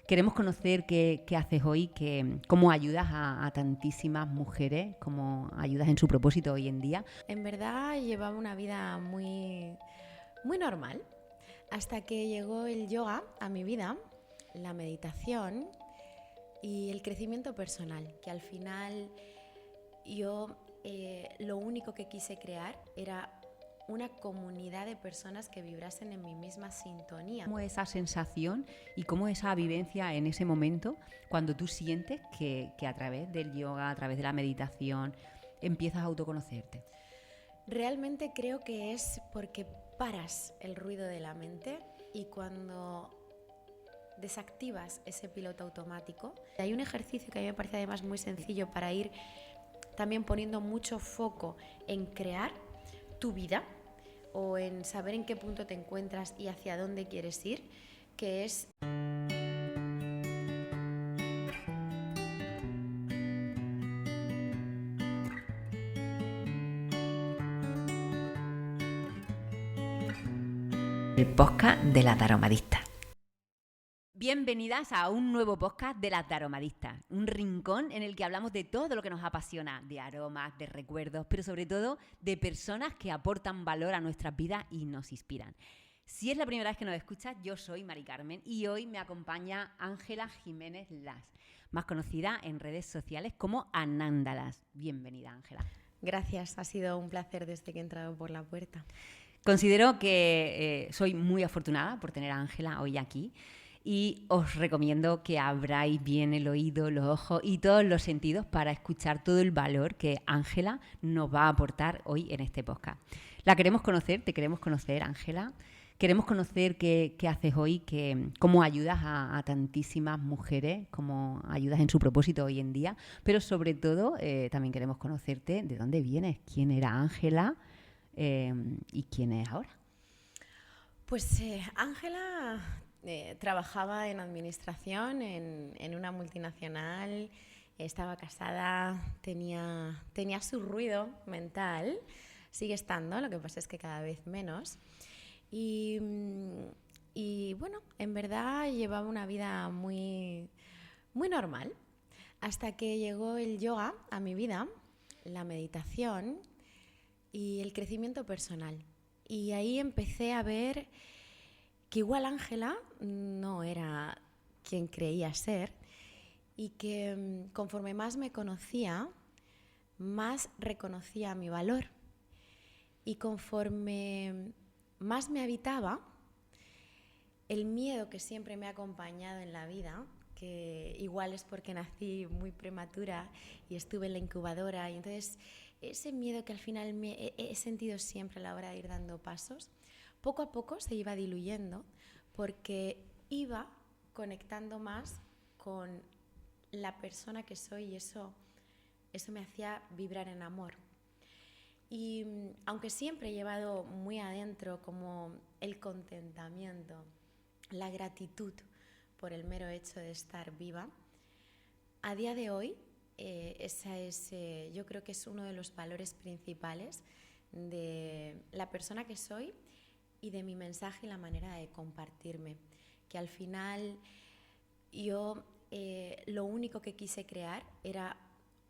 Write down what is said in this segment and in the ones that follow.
Queremos conocer qué haces hoy, cómo ayudas a tantísimas mujeres, cómo ayudas en su propósito hoy en día. En verdad llevaba una vida muy normal hasta que llegó el yoga a mi vida, la meditación y el crecimiento personal, que al final yo lo único que quise crear era una comunidad de personas que vibrasen en mi misma sintonía. ¿Cómo esa sensación y cómo esa vivencia en ese momento, cuando tú sientes que a través del yoga, a través de la meditación, empiezas a autoconocerte? Realmente creo que es porque paras el ruido de la mente y cuando desactivas ese piloto automático. Hay un ejercicio que a mí me parece además muy sencillo para ir también poniendo mucho foco en crear tu vida o en saber en qué punto te encuentras y hacia dónde quieres ir, que es El podcast de las Taromadistas. Bienvenidas a un nuevo podcast de las Taromadistas, un rincón en el que hablamos de todo lo que nos apasiona, de aromas, de recuerdos, pero sobre todo de personas que aportan valor a nuestras vidas y nos inspiran. Si es la primera vez que nos escuchas, yo soy Mari Carmen y hoy me acompaña Ángela Jiménez Las, más conocida en redes sociales como Anándalas. Bienvenida, Ángela. Gracias, ha sido un placer desde que he entrado por la puerta. Considero que soy muy afortunada por tener a Ángela hoy aquí y os recomiendo que abráis bien el oído, los ojos y todos los sentidos para escuchar todo el valor que Ángela nos va a aportar hoy en este podcast. La queremos conocer, te queremos conocer, Ángela. Queremos conocer qué haces hoy, cómo ayudas a tantísimas mujeres, cómo ayudas en su propósito hoy en día, pero sobre todo también queremos conocerte de dónde vienes, quién era Ángela y quién es ahora. Pues Ángela trabajaba en administración en una multinacional, estaba casada, tenía su ruido mental, sigue estando, lo que pasa es que cada vez menos. Y bueno, en verdad llevaba una vida muy normal hasta que llegó el yoga a mi vida, la meditación y el crecimiento personal. Y ahí empecé a ver que igual Ángela no era quien creía ser y que conforme más me conocía, más reconocía mi valor. Y conforme más me habitaba, el miedo que siempre me ha acompañado en la vida, que igual es porque nací muy prematura y estuve en la incubadora, y entonces ese miedo que al final he sentido siempre a la hora de ir dando pasos, poco a poco se iba diluyendo porque iba conectando más con la persona que soy y eso me hacía vibrar en amor. Y aunque siempre he llevado muy adentro como el contentamiento, la gratitud por el mero hecho de estar viva, a día de hoy yo creo que es uno de los valores principales de la persona que soy y de mi mensaje y la manera de compartirme, que al final yo lo único que quise crear era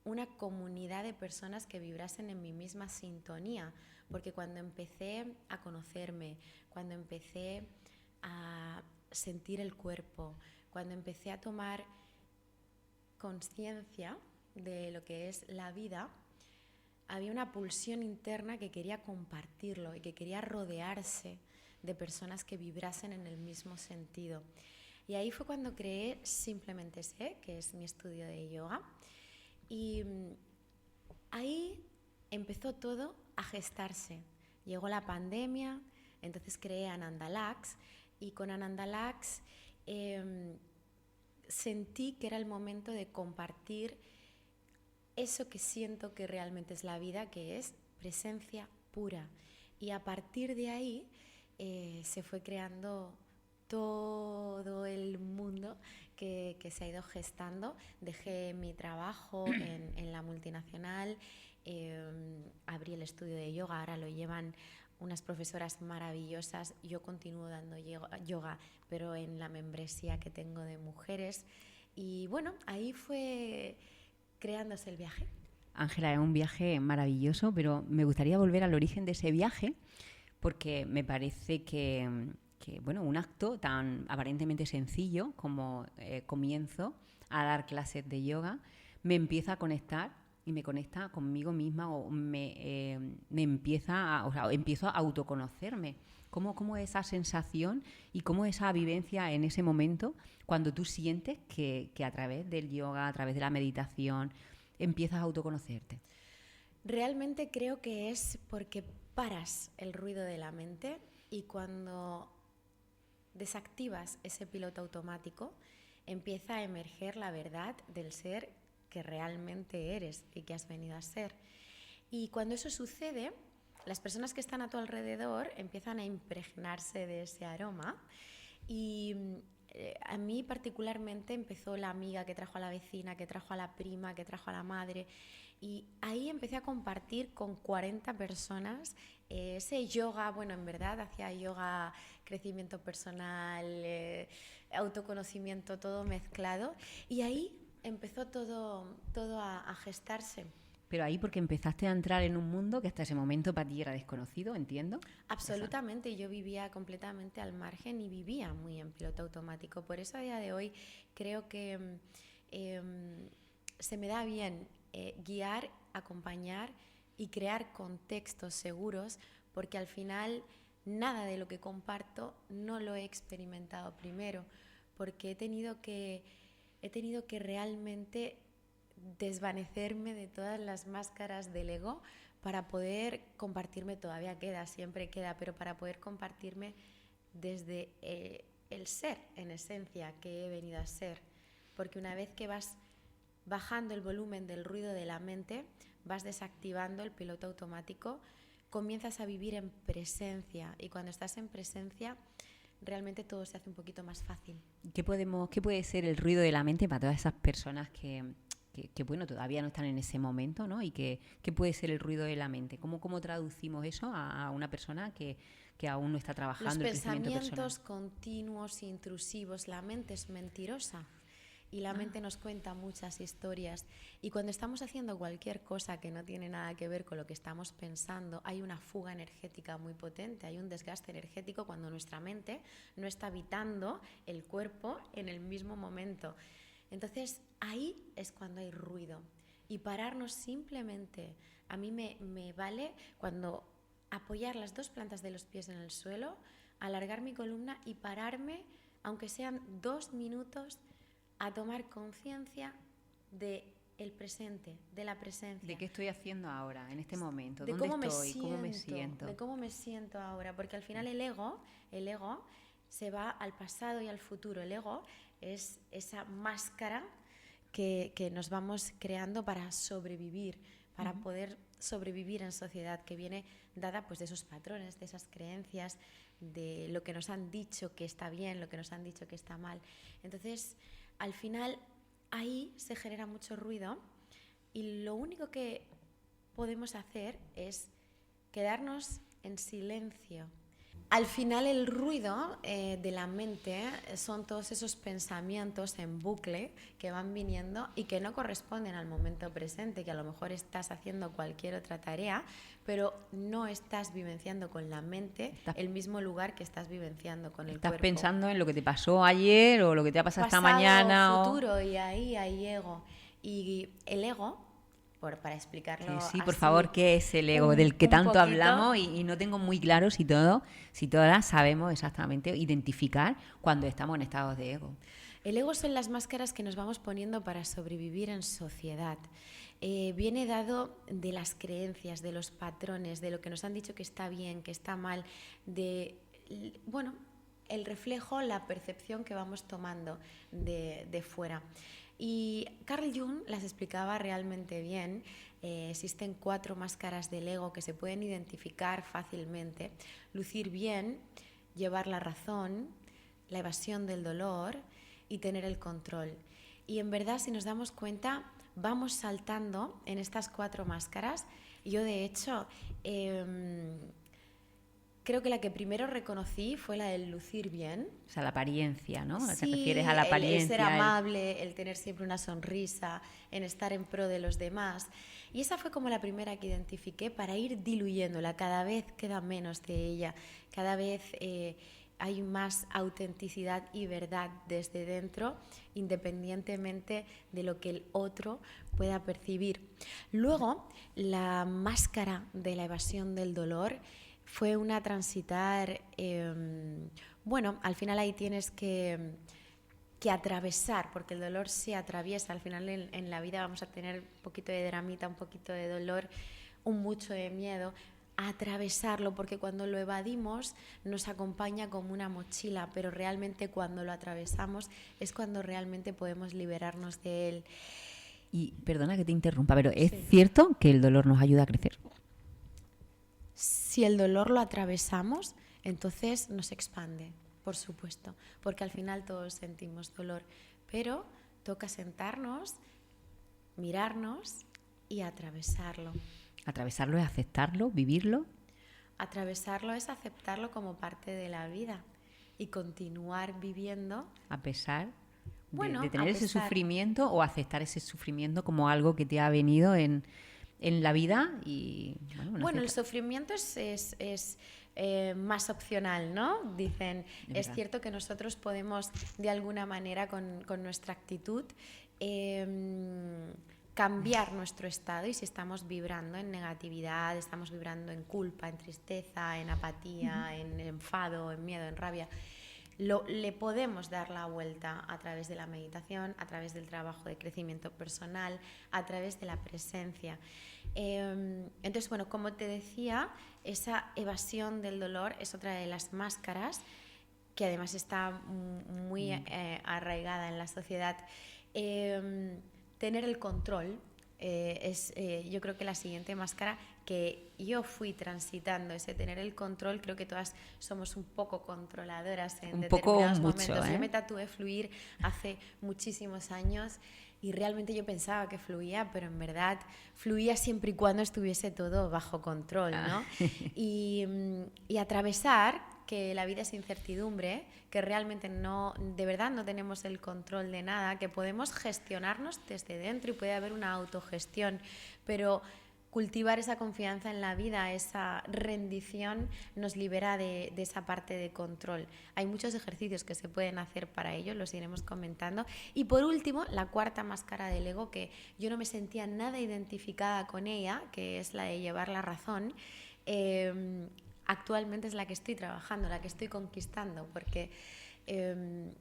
una comunidad de personas que vibrasen en mi misma sintonía, porque cuando empecé a conocerme, cuando empecé a sentir el cuerpo, cuando empecé a tomar conciencia de lo que es la vida, había una pulsión interna que quería compartirlo y que quería rodearse de personas que vibrasen en el mismo sentido. Y ahí fue cuando creé Simplemente Sé, que es mi estudio de yoga. Y ahí empezó todo a gestarse. Llegó la pandemia, entonces creé Anandalax y con Anandalax sentí que era el momento de compartir eso que siento que realmente es la vida, que es presencia pura. Y a partir de ahí se fue creando todo el mundo que se ha ido gestando. Dejé mi trabajo en la multinacional, abrí el estudio de yoga, ahora lo llevan unas profesoras maravillosas. Yo continúo dando yoga, pero en la membresía que tengo de mujeres. Y bueno, ahí fue creándose el viaje. Ángela, es un viaje maravilloso, pero me gustaría volver al origen de ese viaje porque me parece que bueno, un acto tan aparentemente sencillo como comienzo a dar clases de yoga me empieza a conectar y me conecta conmigo misma o me empieza a, o sea, empiezo a autoconocerme. ¿Cómo es esa sensación y cómo es esa vivencia en ese momento cuando tú sientes que a través del yoga, a través de la meditación, empiezas a autoconocerte? Realmente creo que es porque paras el ruido de la mente y cuando desactivas ese piloto automático empieza a emerger la verdad del ser que realmente eres y que has venido a ser. Y cuando eso sucede, las personas que están a tu alrededor empiezan a impregnarse de ese aroma y a mí particularmente empezó la amiga que trajo a la vecina, que trajo a la prima, que trajo a la madre, y ahí empecé a compartir con 40 personas ese yoga. Bueno, en verdad hacía yoga, crecimiento personal, autoconocimiento, todo mezclado, y ahí empezó todo a gestarse. Pero ahí porque empezaste a entrar en un mundo que hasta ese momento para ti era desconocido, entiendo. Absolutamente, yo vivía completamente al margen y vivía muy en piloto automático. Por eso a día de hoy creo que se me da bien guiar, acompañar y crear contextos seguros, porque al final nada de lo que comparto no lo he experimentado primero, porque he tenido que realmente desvanecerme de todas las máscaras del ego para poder compartirme. Todavía queda, siempre queda, pero para poder compartirme desde el ser, en esencia, que he venido a ser. Porque una vez que vas bajando el volumen del ruido de la mente, vas desactivando el piloto automático, comienzas a vivir en presencia, y cuando estás en presencia realmente todo se hace un poquito más fácil. ¿Qué puede ser el ruido de la mente para todas esas personas que bueno, todavía no están en ese momento, ¿no? Y ¿qué puede ser el ruido de la mente? ¿Cómo traducimos eso a una persona que aún no está trabajando el crecimiento personal? Los pensamientos continuos, intrusivos. La mente es mentirosa y la mente nos cuenta muchas historias. Y cuando estamos haciendo cualquier cosa que no tiene nada que ver con lo que estamos pensando, hay una fuga energética muy potente, hay un desgaste energético cuando nuestra mente no está habitando el cuerpo en el mismo momento. Entonces ahí es cuando hay ruido, y pararnos simplemente. A mí me vale cuando apoyar las dos plantas de los pies en el suelo, alargar mi columna y pararme, aunque sean 2 minutos, a tomar conciencia del presente, de la presencia. ¿De qué estoy haciendo ahora, en este momento? De ¿Dónde cómo estoy? ¿Cómo me siento? De cómo me siento ahora, porque al final el ego se va al pasado y al futuro. El ego es esa máscara que nos vamos creando para sobrevivir, para poder sobrevivir en sociedad, que viene dada pues de esos patrones, de esas creencias, de lo que nos han dicho que está bien, lo que nos han dicho que está mal. Entonces, al final, ahí se genera mucho ruido, y lo único que podemos hacer es quedarnos en silencio. Al final el ruido de la mente son todos esos pensamientos en bucle que van viniendo y que no corresponden al momento presente, que a lo mejor estás haciendo cualquier otra tarea, pero no estás vivenciando con la mente el mismo lugar que estás vivenciando con el cuerpo. Estás pensando en lo que te pasó ayer o lo que te ha pasado esta mañana. Futuro, y ahí hay ego. Y el ego, para explicarlo sí, por así, favor, ¿qué es el ego del que tanto hablamos? Y no tengo muy claro si todas sabemos exactamente identificar cuando estamos en estados de ego. El ego son las máscaras que nos vamos poniendo para sobrevivir en sociedad. Viene dado de las creencias, de los patrones, de lo que nos han dicho que está bien, que está mal, el reflejo, la percepción que vamos tomando de fuera. Y Carl Jung las explicaba realmente bien. Existen 4 máscaras del ego que se pueden identificar fácilmente: lucir bien, llevar la razón, la evasión del dolor y tener el control. Y en verdad, si nos damos cuenta, vamos saltando en estas 4 máscaras. Yo, de hecho, creo que la que primero reconocí fue la del lucir bien. O sea, la apariencia, ¿no? Sí, ¿Te refieres a la apariencia? el ser amable, el tener siempre una sonrisa, en estar en pro de los demás. Y esa fue como la primera que identifiqué para ir diluyéndola. Cada vez queda menos de ella, cada vez hay más autenticidad y verdad desde dentro, independientemente de lo que el otro pueda percibir. Luego, la máscara de la evasión del dolor fue una transitar, bueno, al final ahí tienes que atravesar, porque el dolor se atraviesa, al final en la vida vamos a tener un poquito de dramita, un poquito de dolor, un mucho de miedo, a atravesarlo, porque cuando lo evadimos nos acompaña como una mochila, pero realmente cuando lo atravesamos es cuando realmente podemos liberarnos de él. Y perdona que te interrumpa, pero ¿es cierto que el dolor nos ayuda a crecer? Si el dolor lo atravesamos, entonces nos expande, por supuesto, porque al final todos sentimos dolor, pero toca sentarnos, mirarnos y atravesarlo. Atravesarlo es aceptarlo, vivirlo. Atravesarlo es aceptarlo como parte de la vida y continuar viviendo. A pesar de tener ese sufrimiento, o aceptar ese sufrimiento como algo que te ha venido en la vida. Y bueno, el sufrimiento es más opcional, ¿no? Dicen, es cierto que nosotros podemos de alguna manera con nuestra actitud cambiar nuestro estado, y si estamos vibrando en negatividad, estamos vibrando en culpa, en tristeza, en apatía, en enfado, en miedo, en rabia, le podemos dar la vuelta a través de la meditación, a través del trabajo de crecimiento personal, a través de la presencia. Entonces, bueno, como te decía, esa evasión del dolor es otra de las máscaras que además está muy arraigada en la sociedad. Tener el control es yo creo que la siguiente máscara que yo fui transitando, ese tener el control. Creo que todas somos un poco controladoras en determinados momentos. Yo me tatué fluir hace muchísimos años y realmente yo pensaba que fluía, pero en verdad fluía siempre y cuando estuviese todo bajo control, ¿no? Y atravesar que la vida es incertidumbre, que realmente de verdad no tenemos el control de nada, que podemos gestionarnos desde dentro y puede haber una autogestión, pero cultivar esa confianza en la vida, esa rendición, nos libera de esa parte de control. Hay muchos ejercicios que se pueden hacer para ello, los iremos comentando. Y por último, la cuarta máscara del ego, que yo no me sentía nada identificada con ella, que es la de llevar la razón. Actualmente es la que estoy trabajando, la que estoy conquistando, porque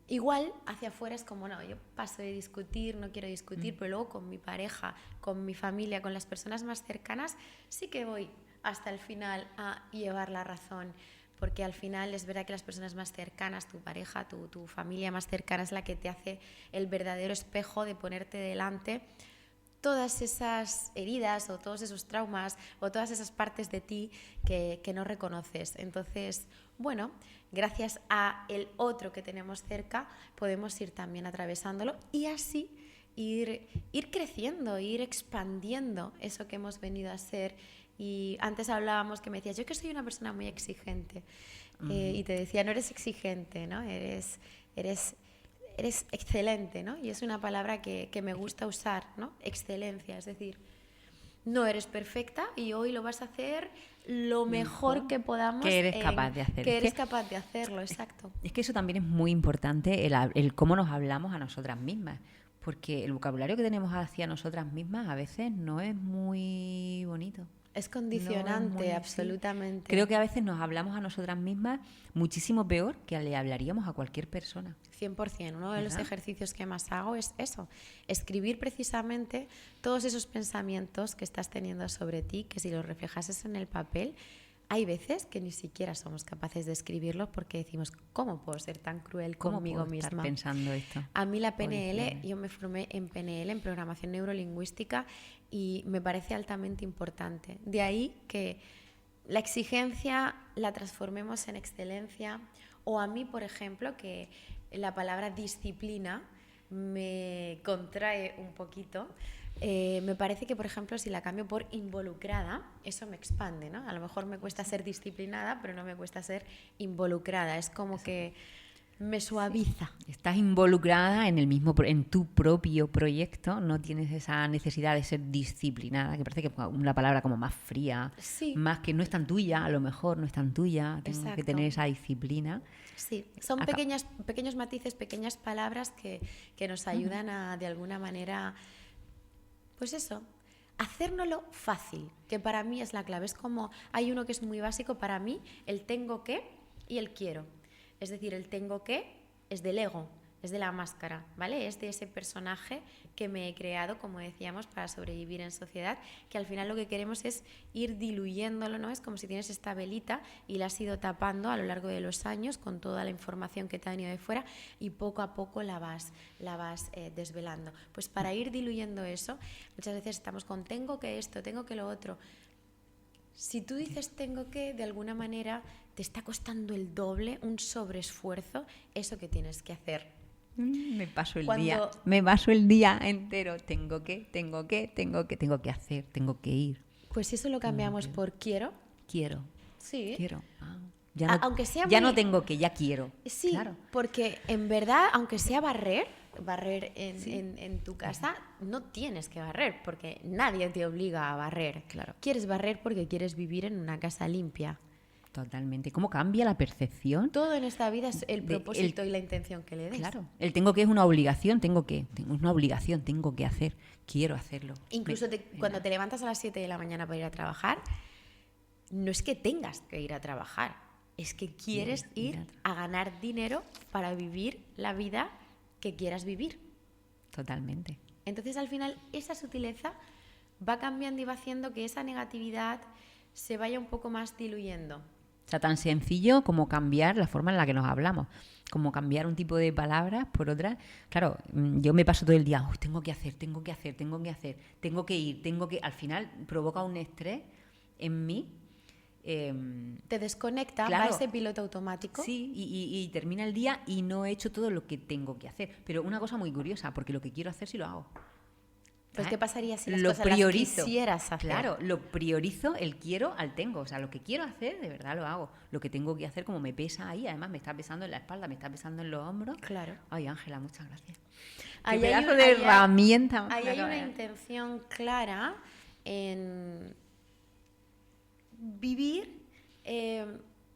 igual hacia afuera es como, no, yo paso de discutir, no quiero discutir, pero luego con mi pareja, con mi familia, con las personas más cercanas, sí que voy hasta el final a llevar la razón, porque al final es verdad que las personas más cercanas, tu pareja, tu familia más cercana, es la que te hace el verdadero espejo de ponerte delante todas esas heridas o todos esos traumas o todas esas partes de ti que no reconoces. Entonces, bueno, gracias a el otro que tenemos cerca podemos ir también atravesándolo y así ir creciendo, ir expandiendo eso que hemos venido a ser. Y antes hablábamos que me decías, yo que soy una persona muy exigente, y te decía, no eres exigente, ¿no? Eres excelente, ¿no? Y es una palabra que me gusta usar, ¿no? Excelencia, es decir, no eres perfecta y hoy lo vas a hacer lo mejor que podamos. Que eres capaz de hacer. Que eres capaz de hacerlo, exacto. Es que eso también es muy importante, el cómo nos hablamos a nosotras mismas, porque el vocabulario que tenemos hacia nosotras mismas a veces no es muy bonito. Es condicionante, absolutamente. Creo que a veces nos hablamos a nosotras mismas muchísimo peor que le hablaríamos a cualquier persona. 100%. Uno de los ejercicios que más hago es eso, escribir precisamente todos esos pensamientos que estás teniendo sobre ti, que si los reflejases en el papel, hay veces que ni siquiera somos capaces de escribirlo porque decimos, ¿cómo puedo ser tan cruel conmigo misma? Estar pensando esto? A mí la PNL, yo me formé en PNL, en programación neurolingüística, y me parece altamente importante. De ahí que la exigencia la transformemos en excelencia, o a mí, por ejemplo, que la palabra disciplina me contrae un poquito. Me parece que, por ejemplo, si la cambio por involucrada, eso me expande, ¿no? A lo mejor me cuesta ser disciplinada, pero no me cuesta ser involucrada. Es como que me suaviza. Sí. Estás involucrada en tu propio proyecto, no tienes esa necesidad de ser disciplinada, que parece que es una palabra como más fría, Sí. más que no es tan tuya, a lo mejor no es tan tuya, tengo Exacto. que tener esa disciplina. Sí, son pequeños matices, pequeñas palabras que nos ayudan a, de alguna manera, pues eso, hacérnoslo fácil, que para mí es la clave. Es como, hay uno que es muy básico para mí, el tengo que y el quiero. Es decir, el tengo que es del ego, es de la máscara, ¿vale? Es de ese personaje que me he creado, como decíamos, para sobrevivir en sociedad, que al final lo que queremos es ir diluyéndolo, ¿no? Es como si tienes esta velita y la has ido tapando a lo largo de los años con toda la información que te ha venido de fuera y poco a poco la vas desvelando. Pues para ir diluyendo eso, muchas veces estamos con tengo que esto, tengo que lo otro. Si tú dices tengo que, de alguna manera te está costando el doble, un sobreesfuerzo, eso que tienes que hacer. Me paso el día entero, tengo que hacer, tengo que ir. Pues si eso lo cambiamos por quiero. Sí. Quiero. Aunque sea ya no tengo que, ya quiero. Sí, claro. Porque en verdad, aunque sea barrer en tu casa, no tienes que barrer, porque nadie te obliga a barrer. Claro. Quieres barrer porque quieres vivir en una casa limpia. Totalmente. ¿Cómo cambia la percepción? Todo en esta vida es el propósito y la intención que le des. Claro. El tengo que es una obligación, tengo que hacer, quiero hacerlo. Incluso cuando te levantas a las 7 de la mañana para ir a trabajar, no es que tengas que ir a trabajar, es que quieres ir a ganar dinero para vivir la vida que quieras vivir. Totalmente. Entonces, al final, esa sutileza va cambiando y va haciendo que esa negatividad se vaya un poco más diluyendo. O sea, tan sencillo como cambiar la forma en la que nos hablamos, como cambiar un tipo de palabras por otras. Claro, yo me paso todo el día, tengo que hacer, tengo que ir, al final provoca un estrés en mí. Te desconecta, claro, va ese piloto automático. Sí, y termina el día y no he hecho todo lo que tengo que hacer. Pero una cosa muy curiosa, porque lo que quiero hacer sí lo hago. Pues ¿qué pasaría si las lo cosas priorizo. las quisieras hacer? Claro, lo priorizo, el quiero al tengo. O sea, lo que quiero hacer, de verdad lo hago. Lo que tengo que hacer, como me pesa ahí, además me está pesando en la espalda, me está pesando en los hombros. Claro. Ay, Ángela, muchas gracias. Qué pedazo de herramienta. Ahí hay una intención clara en vivir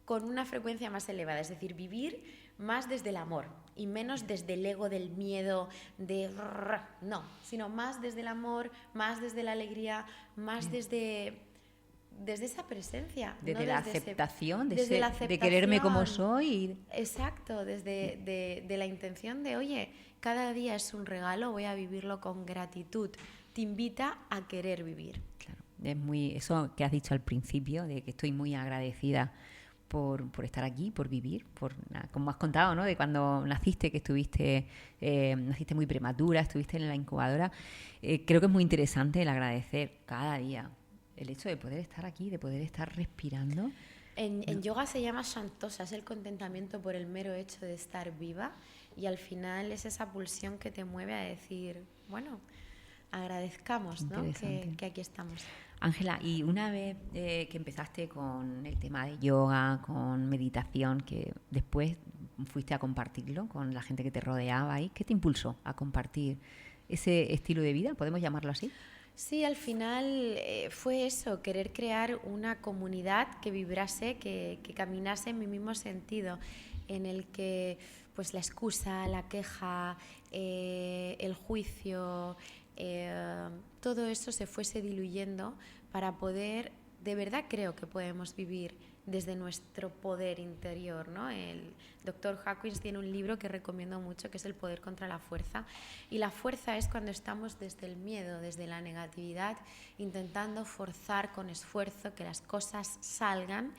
con una frecuencia más elevada, es decir, vivir más desde el amor y menos desde el ego del miedo, no, sino más desde el amor, más desde la alegría, más desde esa presencia. Desde ¿no? la aceptación, desde la aceptación, de quererme como soy. Exacto, desde la intención de, oye, cada día es un regalo, voy a vivirlo con gratitud. Te invita a querer vivir. Claro, es muy eso que has dicho al principio, de que estoy muy agradecida por estar aquí, por vivir, como has contado, ¿no? De cuando naciste, que naciste muy prematura, estuviste en la incubadora. Creo que es muy interesante el agradecer cada día el hecho de poder estar aquí, de poder estar respirando. En yoga se llama Shantosa, es el contentamiento por el mero hecho de estar viva, y al final es esa pulsión que te mueve a decir, bueno, agradezcamos, ¿no? que aquí estamos. Ángela, y una vez que empezaste con el tema de yoga, con meditación, que después fuiste a compartirlo con la gente que te rodeaba ahí, ¿qué te impulsó a compartir ese estilo de vida? ¿Podemos llamarlo así? Sí, al final fue eso, querer crear una comunidad que vibrase, que caminase en mi mismo sentido, en el que pues la excusa, la queja, el juicio, todo eso se fuese diluyendo para poder, de verdad creo que podemos vivir desde nuestro poder interior, ¿no? El Dr. Hawkins tiene un libro que recomiendo mucho, que es El poder contra la fuerza, y la fuerza es cuando estamos desde el miedo, desde la negatividad, intentando forzar con esfuerzo que las cosas salgan,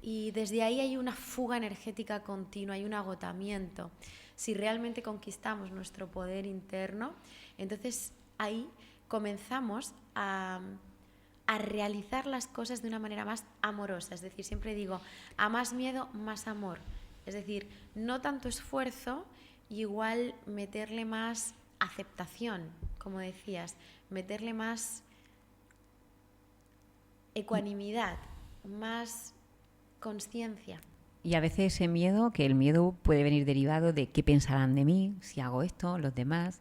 y desde ahí hay una fuga energética continua, hay un agotamiento. Si realmente conquistamos nuestro poder interno, entonces ahí comenzamos a realizar las cosas de una manera más amorosa. Es decir, siempre digo, a más miedo, más amor. Es decir, no tanto esfuerzo igual meterle más aceptación, como decías, meterle más ecuanimidad, más conciencia. Y a veces ese miedo, que el miedo puede venir derivado de qué pensarán de mí si hago esto, los demás,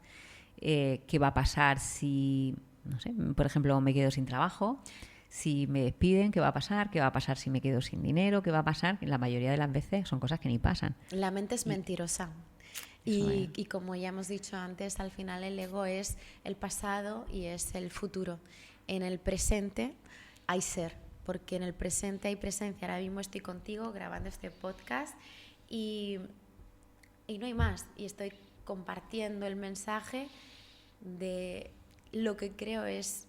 qué va a pasar si, no sé, por ejemplo, me quedo sin trabajo, si me despiden, qué va a pasar si me quedo sin dinero, qué va a pasar. La mayoría de las veces son cosas que ni pasan. La mente es mentirosa. Y como ya hemos dicho antes, al final el ego es el pasado y es el futuro. En el presente hay ser, porque en el presente hay presencia. Ahora mismo estoy contigo grabando este podcast y no hay más. Y estoy compartiendo el mensaje de lo que creo es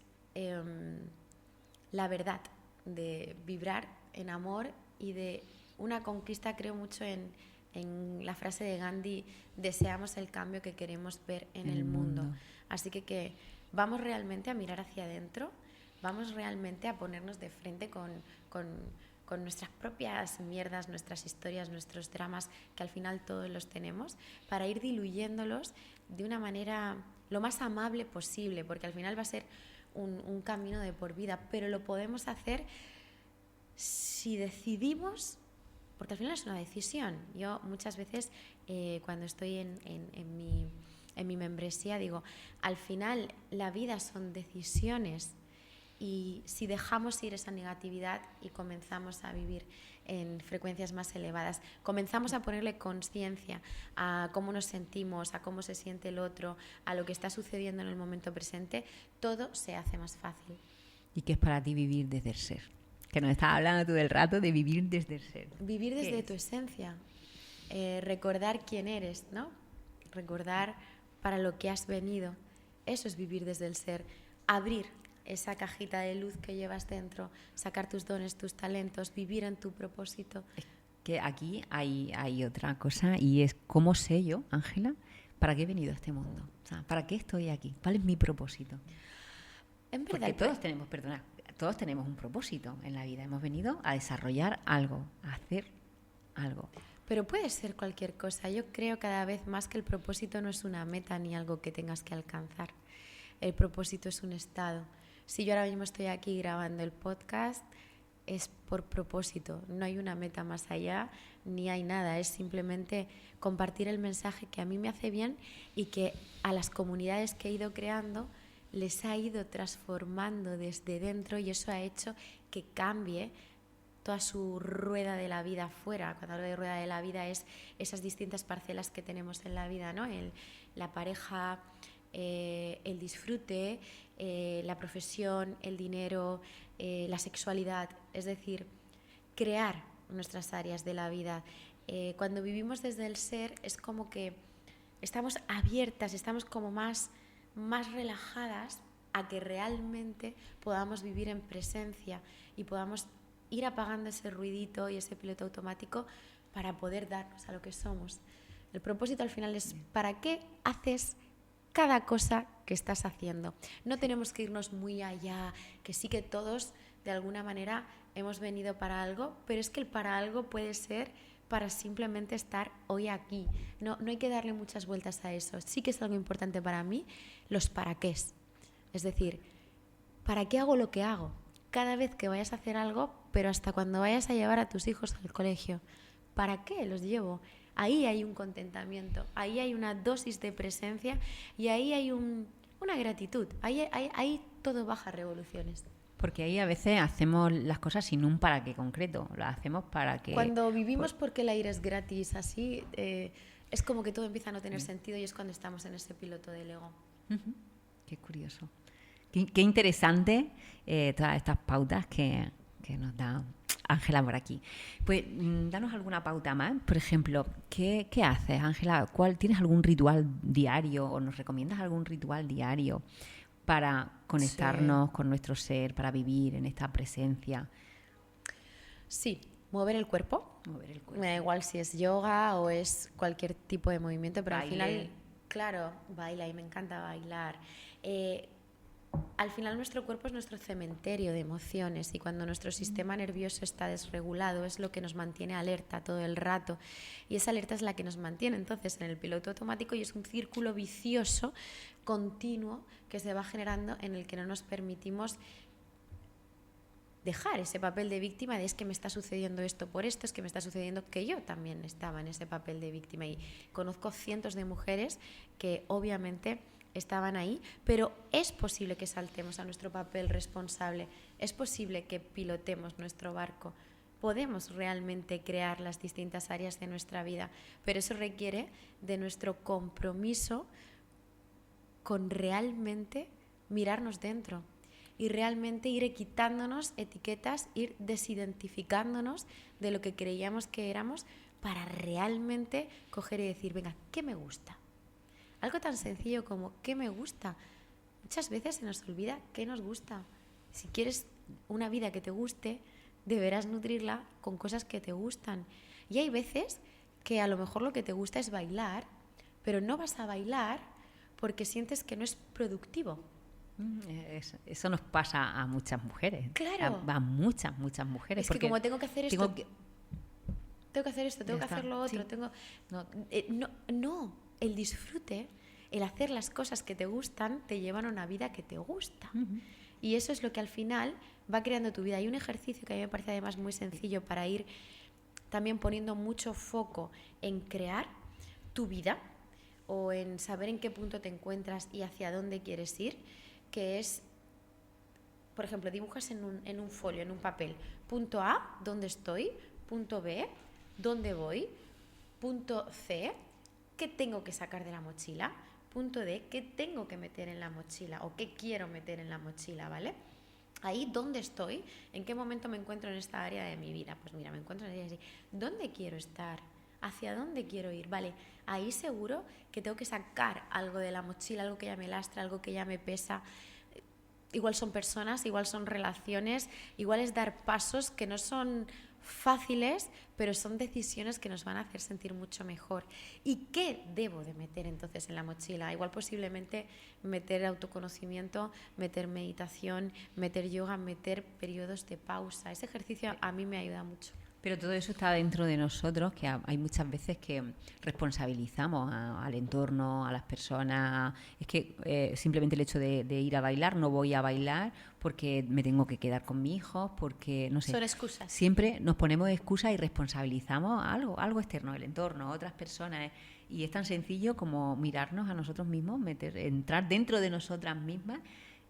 la verdad, de vibrar en amor y de una conquista. Creo mucho en la frase de Gandhi: deseamos el cambio que queremos ver en el mundo. Así que vamos realmente a mirar hacia adentro, vamos realmente a ponernos de frente con nuestras propias mierdas, nuestras historias, nuestros dramas, que al final todos los tenemos, para ir diluyéndolos de una manera lo más amable posible, porque al final va a ser un camino de por vida, pero lo podemos hacer si decidimos, porque al final es una decisión. Yo muchas veces cuando estoy en mi membresía digo, al final la vida son decisiones, y si dejamos ir esa negatividad y comenzamos a vivir en frecuencias más elevadas, comenzamos a ponerle conciencia a cómo nos sentimos, a cómo se siente el otro, a lo que está sucediendo en el momento presente, todo se hace más fácil. ¿Y qué es para ti vivir desde el ser? Que nos estás hablando todo el rato de vivir desde el ser. Vivir desde tu esencia, recordar quién eres, ¿no? Recordar para lo que has venido. Eso es vivir desde el ser. Abrir esa cajita de luz que llevas dentro, sacar tus dones, tus talentos, vivir en tu propósito. Es que aquí hay otra cosa, y es cómo sé yo, Ángela, para qué he venido a este mundo. O sea, ¿para qué estoy aquí? ¿Cuál es mi propósito? En verdad, porque todos tenemos un propósito en la vida. Hemos venido a desarrollar algo, a hacer algo. Pero puede ser cualquier cosa. Yo creo cada vez más que el propósito no es una meta ni algo que tengas que alcanzar. El propósito es un estado. Si yo ahora mismo estoy aquí grabando el podcast, es por propósito. No hay una meta más allá, ni hay nada. Es simplemente compartir el mensaje que a mí me hace bien y que a las comunidades que he ido creando les ha ido transformando desde dentro, y eso ha hecho que cambie toda su rueda de la vida afuera. Cuando hablo de rueda de la vida es esas distintas parcelas que tenemos en la vida, ¿no? La pareja, el disfrute, la profesión, el dinero, la sexualidad, es decir, crear nuestras áreas de la vida. Cuando vivimos desde el ser es como que estamos abiertas, estamos como más relajadas a que realmente podamos vivir en presencia y podamos ir apagando ese ruidito y ese piloto automático para poder darnos a lo que somos. El propósito al final es para qué haces cada cosa que estás haciendo. No tenemos que irnos muy allá, que sí que todos de alguna manera hemos venido para algo, pero es que el para algo puede ser para simplemente estar hoy aquí. No hay que darle muchas vueltas a eso. Sí que es algo importante para mí, los para qué. Es decir, ¿para qué hago lo que hago? Cada vez que vayas a hacer algo, pero hasta cuando vayas a llevar a tus hijos al colegio, ¿para qué los llevo? Ahí hay un contentamiento, ahí hay una dosis de presencia y ahí hay una gratitud. Ahí todo baja revoluciones. Porque ahí a veces hacemos las cosas sin un para qué concreto, las hacemos para que... Cuando vivimos porque el aire es gratis, así, es como que todo empieza a no tener sentido, y es cuando estamos en ese piloto del ego. Uh-huh. Qué curioso. Qué interesante todas estas pautas que nos da Ángela por aquí. Pues danos alguna pauta más. Por ejemplo, ¿qué haces, Ángela? ¿Tienes algún ritual diario o nos recomiendas algún ritual diario para conectarnos con nuestro ser, para vivir en esta presencia? Sí, mover el cuerpo. Me da igual si es yoga o es cualquier tipo de movimiento, pero baile. Al final, claro, baila, y me encanta bailar. al final nuestro cuerpo es nuestro cementerio de emociones y cuando nuestro sistema nervioso está desregulado es lo que nos mantiene alerta todo el rato y esa alerta es la que nos mantiene entonces en el piloto automático y es un círculo vicioso continuo que se va generando en el que no nos permitimos dejar ese papel de víctima de es que me está sucediendo esto por esto, es que me está sucediendo que yo también estaba en ese papel de víctima y conozco cientos de mujeres que obviamente estaban ahí, pero es posible que saltemos a nuestro papel responsable, es posible que pilotemos nuestro barco, podemos realmente crear las distintas áreas de nuestra vida, pero eso requiere de nuestro compromiso con realmente mirarnos dentro y realmente ir quitándonos etiquetas, ir desidentificándonos de lo que creíamos que éramos para realmente coger y decir, venga, ¿qué me gusta? Algo tan sencillo como ¿qué me gusta? Muchas veces se nos olvida qué nos gusta. Si quieres una vida que te guste, deberás nutrirla con cosas que te gustan. Y hay veces que a lo mejor lo que te gusta es bailar, pero no vas a bailar porque sientes que no es productivo. Eso nos pasa a muchas mujeres. Claro. A muchas mujeres. Es que como tengo que hacer esto, tengo que hacer esto, tengo que hacer lo otro. Sí. No, el disfrute, el hacer las cosas que te gustan, te llevan a una vida que te gusta. Uh-huh. Y eso es lo que al final va creando tu vida. Hay un ejercicio que a mí me parece además muy sencillo para ir también poniendo mucho foco en crear tu vida o en saber en qué punto te encuentras y hacia dónde quieres ir, que es, por ejemplo, dibujas en un folio, en un papel. Punto A, ¿dónde estoy? Punto B, ¿dónde voy? Punto C, ¿qué tengo que sacar de la mochila? Punto D, ¿qué tengo que meter en la mochila? O ¿qué quiero meter en la mochila? ¿Vale? Ahí, ¿dónde estoy? ¿En qué momento me encuentro en esta área de mi vida? Pues mira, me encuentro en el día así. ¿Dónde quiero estar? ¿Hacia dónde quiero ir? Vale, ahí seguro que tengo que sacar algo de la mochila, algo que ya me lastra, algo que ya me pesa. Igual son personas, igual son relaciones, igual es dar pasos que no son fáciles, pero son decisiones que nos van a hacer sentir mucho mejor. ¿Y qué debo de meter entonces en la mochila? Igual posiblemente meter autoconocimiento, meter meditación, meter yoga, meter periodos de pausa. Ese ejercicio a mí me ayuda mucho. Pero todo eso está dentro de nosotros, que hay muchas veces que responsabilizamos al entorno, a las personas. Es que simplemente el hecho de ir a bailar, no voy a bailar porque me tengo que quedar con mi hijo, porque no sé. Son excusas. Siempre nos ponemos excusas y responsabilizamos algo externo, el entorno, otras personas. Y es tan sencillo como mirarnos a nosotros mismos, entrar dentro de nosotras mismas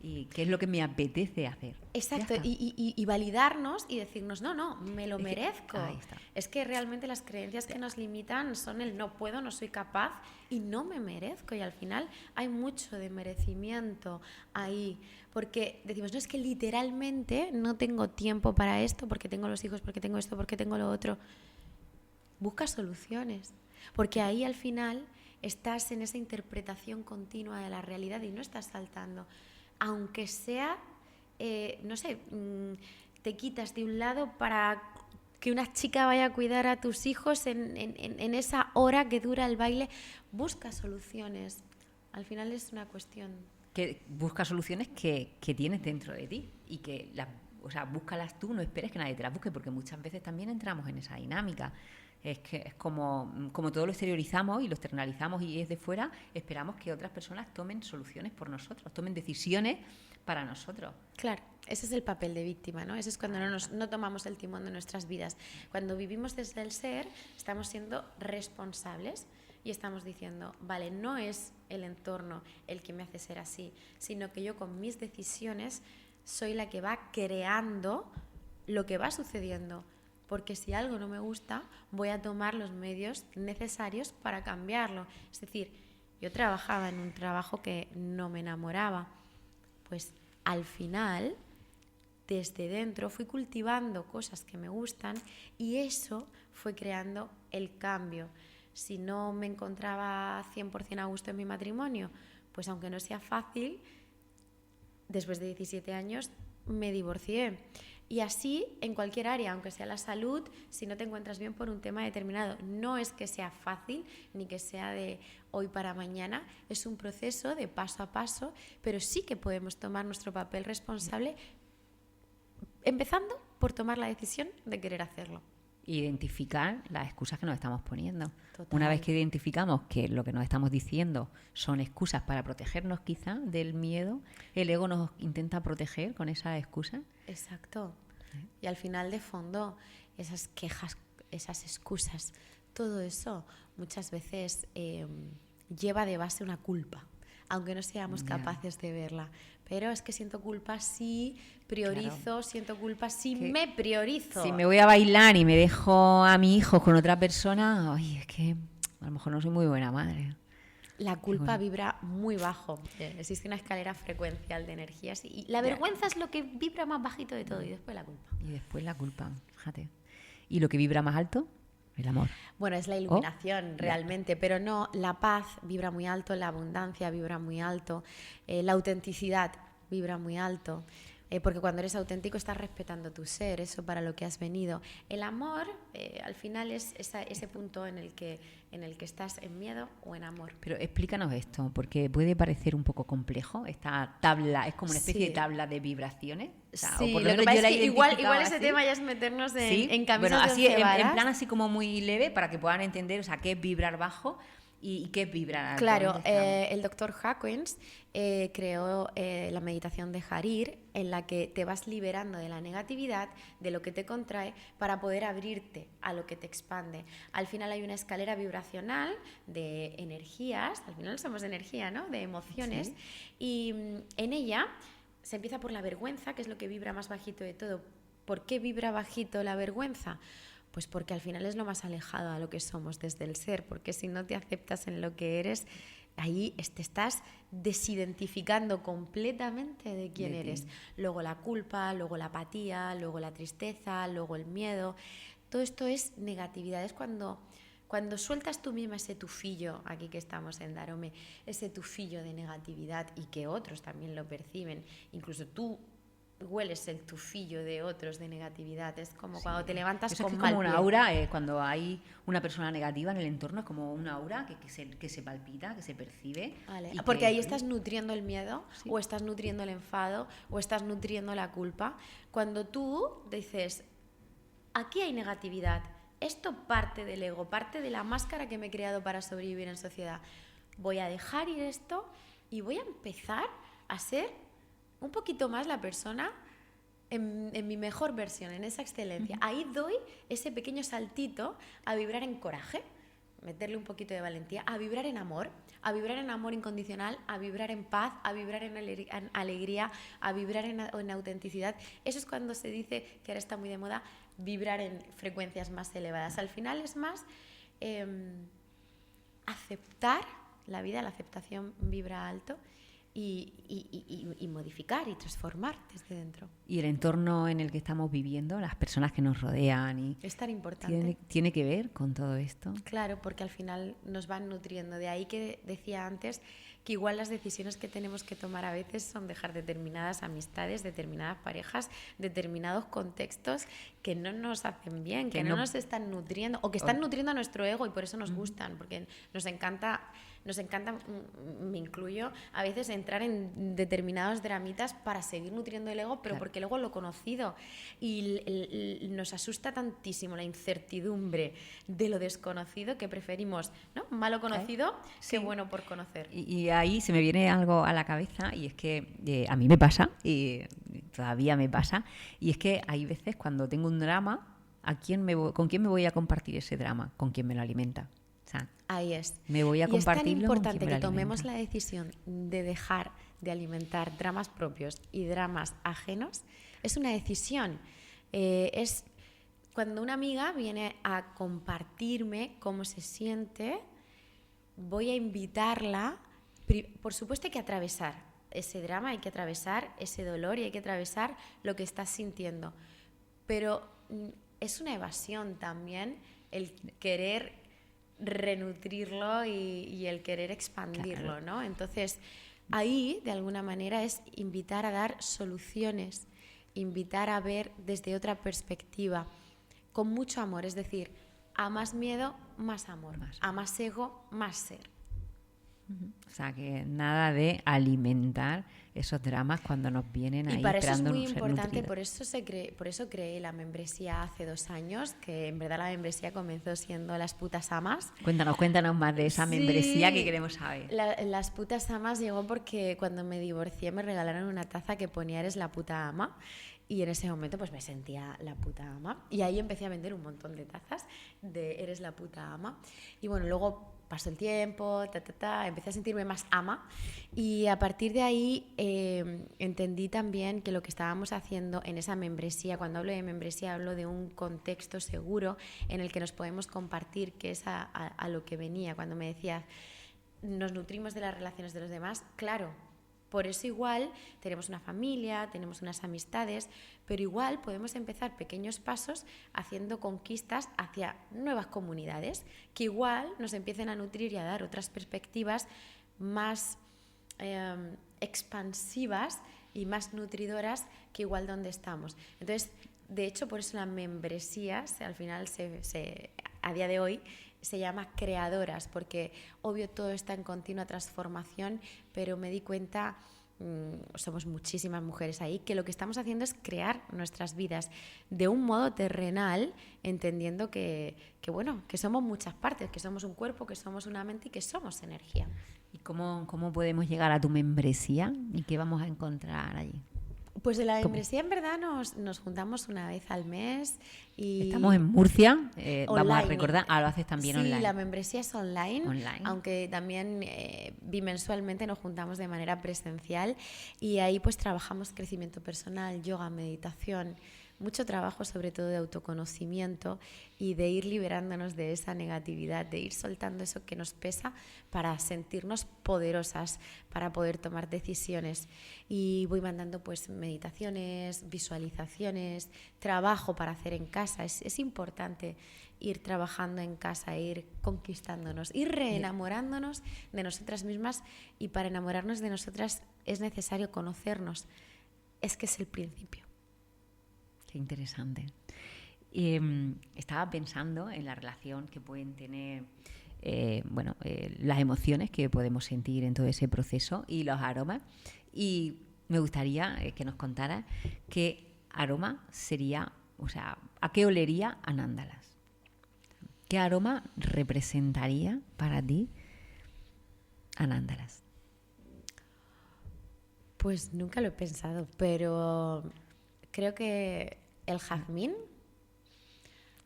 y qué es lo que me apetece hacer. Exacto, y validarnos y decirnos, no, me lo merezco. Ahí está. Es que realmente las creencias que nos limitan son el no puedo, no soy capaz y no me merezco. Y al final hay mucho de merecimiento ahí, porque decimos, no, es que literalmente no tengo tiempo para esto, porque tengo los hijos, porque tengo esto, porque tengo lo otro. Busca soluciones, porque ahí al final estás en esa interpretación continua de la realidad y no estás saltando. Aunque sea, no sé, te quitas de un lado para que una chica vaya a cuidar a tus hijos en esa hora que dura el baile, busca soluciones. Al final es una cuestión. Que busca soluciones que tienes dentro de ti y que búscalas tú, no esperes que nadie te las busque, porque muchas veces también entramos en esa dinámica. Es que es como todo lo exteriorizamos y lo externalizamos y es de fuera, esperamos que otras personas tomen soluciones por nosotros, tomen decisiones para nosotros. Claro, ese es el papel de víctima, ¿no? Ese es cuando no tomamos el timón de nuestras vidas. Cuando vivimos desde el ser, estamos siendo responsables y estamos diciendo, vale, no es el entorno el que me hace ser así, sino que yo con mis decisiones soy la que va creando lo que va sucediendo. Porque si algo no me gusta, voy a tomar los medios necesarios para cambiarlo. Es decir, yo trabajaba en un trabajo que no me enamoraba. Pues al final, desde dentro, fui cultivando cosas que me gustan y eso fue creando el cambio. Si no me encontraba 100% a gusto en mi matrimonio, pues aunque no sea fácil, después de 17 años me divorcié. Y así en cualquier área, aunque sea la salud, si no te encuentras bien por un tema determinado. No es que sea fácil ni que sea de hoy para mañana, es un proceso de paso a paso, pero sí que podemos tomar nuestro papel responsable, empezando por tomar la decisión de querer hacerlo. Identificar las excusas que nos estamos poniendo. Total. Una vez que identificamos que lo que nos estamos diciendo son excusas para protegernos quizá del miedo, el ego nos intenta proteger con esas excusas. Exacto. Y al final, de fondo, esas quejas, esas excusas, todo eso muchas veces lleva de base una culpa, aunque no seamos capaces de verla. Pero es que siento culpa si priorizo, claro. Siento culpa si me priorizo. Si me voy a bailar y me dejo a mi hijo con otra persona, ay, es que a lo mejor no soy muy buena madre. La culpa vibra muy bajo. Existe una escalera frecuencial de energías y la vergüenza es lo que vibra más bajito de todo y después la culpa. Y después la culpa, fíjate. ¿Y lo que vibra más alto? El amor. Bueno, es la iluminación realmente, pero no, la paz vibra muy alto, la abundancia vibra muy alto, la autenticidad vibra muy alto. Porque cuando eres auténtico estás respetando tu ser, eso para lo que has venido. El amor, al final, es ese punto en el que estás en miedo o en amor. Pero explícanos esto, porque puede parecer un poco complejo. Esta tabla es como una especie de tabla de vibraciones. O sea, sí, lo que pasa es que igual ese tema ya es meternos en camisas bueno, así, de once varas. En plan así como muy leve, para que puedan entender, o sea, qué es vibrar bajo y qué es vibrar alto. Claro, el doctor Hawkins creó la meditación de Harir, en la que te vas liberando de la negatividad, de lo que te contrae, para poder abrirte a lo que te expande. Al final hay una escalera vibracional de energías, al final somos energía, ¿no? De emociones, sí. Y en ella se empieza por la vergüenza, que es lo que vibra más bajito de todo. ¿Por qué vibra bajito la vergüenza? Pues porque al final es lo más alejado a lo que somos desde el ser, porque si no te aceptas en lo que eres, ahí te estás desidentificando completamente de quién eres. Luego la culpa, luego la apatía, luego la tristeza, luego el miedo. Todo esto es negatividad. Es cuando sueltas tú misma ese tufillo, aquí que estamos en Darome, ese tufillo de negatividad y que otros también lo perciben, incluso tú hueles el tufillo de otros de negatividad. Es como cuando te levantas eso con es mal como una pie. aura, cuando hay una persona negativa en el entorno, es como una aura que se palpita, que se percibe. Vale. Porque ahí estás nutriendo el miedo, sí. O estás nutriendo el enfado, o estás nutriendo la culpa. Cuando tú dices, aquí hay negatividad, esto parte del ego, parte de la máscara que me he creado para sobrevivir en sociedad. Voy a dejar ir esto y voy a empezar a ser un poquito más la persona en mi mejor versión, en esa excelencia. Ahí doy ese pequeño saltito a vibrar en coraje, meterle un poquito de valentía, a vibrar en amor incondicional, a vibrar en paz, a vibrar en alegría, a vibrar en autenticidad. Eso es cuando se dice, que ahora está muy de moda, vibrar en frecuencias más elevadas. Al final es más aceptar la vida, la aceptación vibra alto. Y modificar y transformar desde dentro. Y el entorno en el que estamos viviendo, las personas que nos rodean, es tan importante. ¿Tiene que ver con todo esto? Claro, porque al final nos van nutriendo. De ahí que decía antes que igual las decisiones que tenemos que tomar a veces son dejar determinadas amistades, determinadas parejas, determinados contextos que no nos hacen bien, que no nos están nutriendo, o que están nutriendo a nuestro ego y por eso nos gustan, porque nos encanta, me incluyo, a veces entrar en determinados dramitas para seguir nutriendo el ego, pero porque luego lo conocido y nos asusta tantísimo la incertidumbre de lo desconocido que preferimos, ¿no? Malo conocido que bueno por conocer. Y ahí se me viene algo a la cabeza y es que a mí me pasa y todavía me pasa, y es que hay veces cuando tengo un drama, ¿con quién me voy a compartir ese drama? ¿Con quién me lo alimenta? Ahí es. Me voy a compartirlo. Y es tan importante que tomemos la decisión de dejar de alimentar dramas propios y dramas ajenos. Es una decisión. Es cuando una amiga viene a compartirme cómo se siente, voy a invitarla. Por supuesto hay que atravesar ese drama, hay que atravesar ese dolor y hay que atravesar lo que estás sintiendo. Pero es una evasión también el querer renutrirlo y el querer expandirlo, claro. ¿no? Entonces, ahí, de alguna manera, es invitar a dar soluciones invitar a ver desde otra perspectiva, con mucho amor, es decir, a más miedo, más amor, a más ego, más ser. O sea, que nada de alimentar esos dramas cuando nos vienen ahí Y para eso es esperando muy ser importante, nutridos. por eso creé la membresía hace 2 años, que en verdad la membresía comenzó siendo Las Putas Amas. Cuéntanos más de esa membresía que queremos saber. Las Putas Amas llegó porque cuando me divorcié me regalaron una taza que ponía Eres la puta ama. Y en ese momento pues me sentía la puta ama. Y ahí empecé a vender un montón de tazas de Eres la puta ama. Y bueno, luego pasó el tiempo, empecé a sentirme más ama. Y a partir de ahí entendí también que lo que estábamos haciendo en esa membresía, cuando hablo de membresía hablo de un contexto seguro en el que nos podemos compartir, que es a lo que venía. Cuando me decías, nos nutrimos de las relaciones de los demás, claro. Por eso igual tenemos una familia, tenemos unas amistades, pero igual podemos empezar pequeños pasos haciendo conquistas hacia nuevas comunidades que igual nos empiecen a nutrir y a dar otras perspectivas más expansivas y más nutridoras que igual donde estamos. Entonces, de hecho, por eso la membresía, al final, a día de hoy, se llama Creadoras, porque obvio todo está en continua transformación, pero me di cuenta, somos muchísimas mujeres ahí, que lo que estamos haciendo es crear nuestras vidas de un modo terrenal, entendiendo que bueno, que somos muchas partes, que somos un cuerpo, que somos una mente y que somos energía. ¿Y cómo podemos llegar a tu membresía y qué vamos a encontrar allí? Pues en la membresía en verdad nos juntamos una vez al mes y... Estamos en Murcia, vamos a Online. recordar, lo haces también online. Sí, la membresía es online. Aunque también bimensualmente nos juntamos de manera presencial y ahí pues trabajamos crecimiento personal, yoga, meditación, mucho trabajo sobre todo de autoconocimiento y de ir liberándonos de esa negatividad, de ir soltando eso que nos pesa para sentirnos poderosas, para poder tomar decisiones. Y voy mandando pues meditaciones, visualizaciones, trabajo para hacer en casa. Es importante ir trabajando en casa, ir conquistándonos, ir reenamorándonos de nosotras mismas, y para enamorarnos de nosotras es necesario conocernos. Es que es el principio. Qué interesante. Estaba pensando en la relación que pueden tener las emociones que podemos sentir en todo ese proceso y los aromas. Y me gustaría que nos contara qué aroma sería, o sea, a qué olería Anándalas. ¿Qué aroma representaría para ti Anándalas? Pues nunca lo he pensado, pero creo que el jazmín,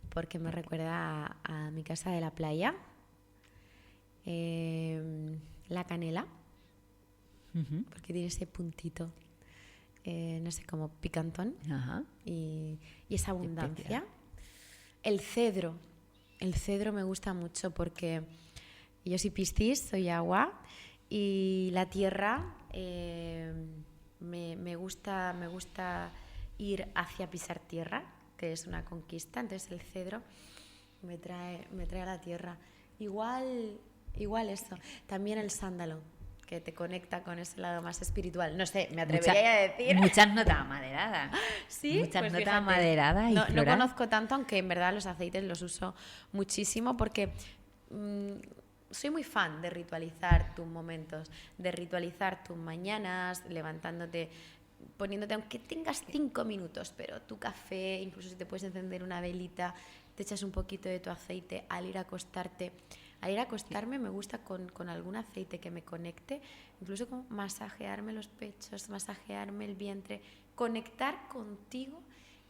porque me recuerda a mi casa de la playa. La canela, porque tiene ese puntito, no sé, como picantón. Ajá. Y esa abundancia. El cedro me gusta mucho porque yo soy Piscis, soy agua, y la tierra me gusta ir hacia pisar tierra, que es una conquista. Entonces el cedro me trae a la tierra. Igual eso. También el sándalo, que te conecta con ese lado más espiritual. No sé, me atrevería a decir. Muchas notas amaderadas. Sí, muchas pues notas amaderadas. No conozco tanto, aunque en verdad los aceites los uso muchísimo porque soy muy fan de ritualizar tus momentos, de ritualizar tus mañanas, levantándote, poniéndote, aunque tengas 5 minutos, pero tu café, incluso si te puedes encender una velita, te echas un poquito de tu aceite al ir a acostarte. Al ir a acostarme me gusta con algún aceite que me conecte, incluso como masajearme los pechos, masajearme el vientre, conectar contigo,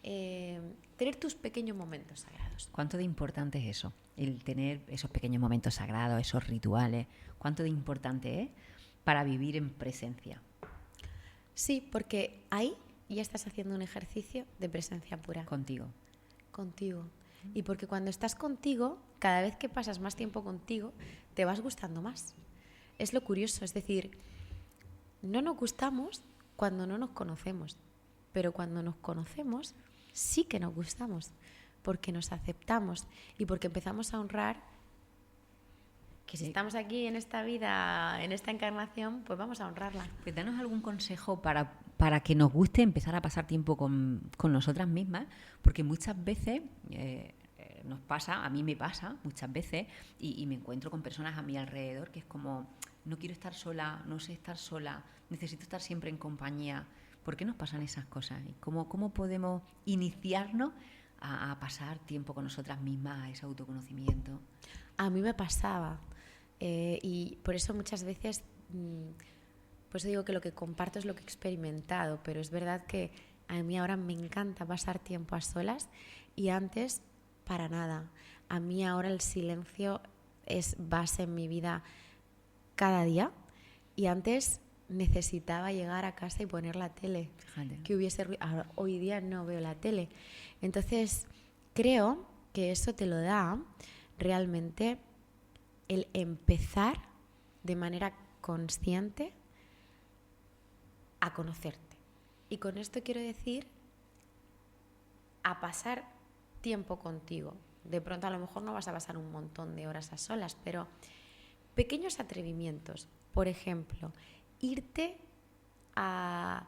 tener tus pequeños momentos sagrados. ¿Cuánto de importante es eso? El tener esos pequeños momentos sagrados, esos rituales. ¿Cuánto de importante es para vivir en presencia? Sí, porque ahí ya estás haciendo un ejercicio de presencia pura. Contigo. Y porque cuando estás contigo, cada vez que pasas más tiempo contigo, te vas gustando más. Es lo curioso, es decir, no nos gustamos cuando no nos conocemos, pero cuando nos conocemos sí que nos gustamos, porque nos aceptamos y porque empezamos a honrar que si estamos aquí en esta vida, en esta encarnación, pues vamos a honrarla. Pues danos algún consejo para que nos guste empezar a pasar tiempo con nosotras mismas, porque muchas veces nos pasa, a mí me pasa muchas veces, y me encuentro con personas a mi alrededor que es como, no quiero estar sola, no sé estar sola, necesito estar siempre en compañía. ¿Por qué nos pasan esas cosas? ¿Y cómo podemos iniciarnos a pasar tiempo con nosotras mismas, a ese autoconocimiento? A mí me pasaba, y por eso muchas veces, pues digo que lo que comparto es lo que he experimentado, pero es verdad que a mí ahora me encanta pasar tiempo a solas y antes para nada. A mí ahora el silencio es base en mi vida cada día y antes necesitaba llegar a casa y poner la tele. Fíjate. Que hubiese ruido. Ahora, hoy día no veo la tele. Entonces, creo que eso te lo da realmente el empezar de manera consciente a conocerte. Y con esto quiero decir a pasar tiempo contigo. De pronto a lo mejor no vas a pasar un montón de horas a solas, pero pequeños atrevimientos. Por ejemplo, irte a...